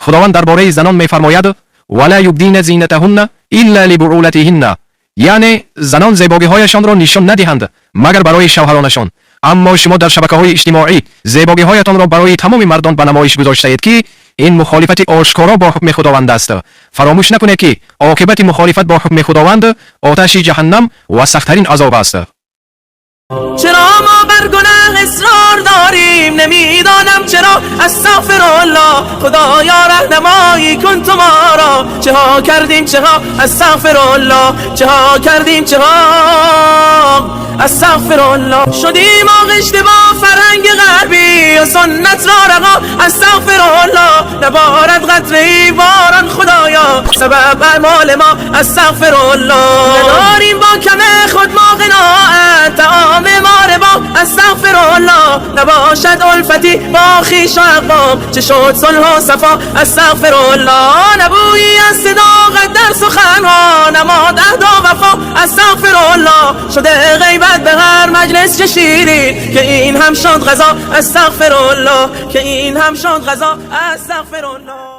خداوند درباره زنان میفرماید ولا یبدین زینتهن الا لبعولتهن، یعنی زنان زیبایی‌هایشان را نشان ندهند مگر برای شوهرانشان. اما شما در شبکه‌های اجتماعی زیبایی‌هایتان را برای تمام مردان به نمایش گذاشته اید که این مخالفت آشکارا با حکم خداوند است. فراموش نکنید که عاقبت مخالفت با حکم خداوند آتش جهنم و سخت‌ترین عذاب است. چرا ما بر گناه اصرار داریم؟ نمیدانم چرا. استغفرالله، خدایا راهنمایی کن تو ما را. چه ها کردیم چه ها، استغفرالله، چه ها کردیم چه ها، استغفرالله. شدیم آغشته با فرهنگ غربی و سنت را رها، استغفرالله. نبارد قطره‌ای باران خدایا سبب اعمال ما، استغفرالله. نداریم با کم خود ما قناعت، طعام ما ربا، استغفرالله. نباشد الفتی با خویش و اقوام، چه شد صلح و صفا، استغفرالله. نبویی از صداقت در سخنها، نماد عهد و وفا، استغفرالله. شده غیبت به هر مجلس چه شیرین، که این هم شد غذا، استغفرالله، که این هم شد غذا، استغفرالله.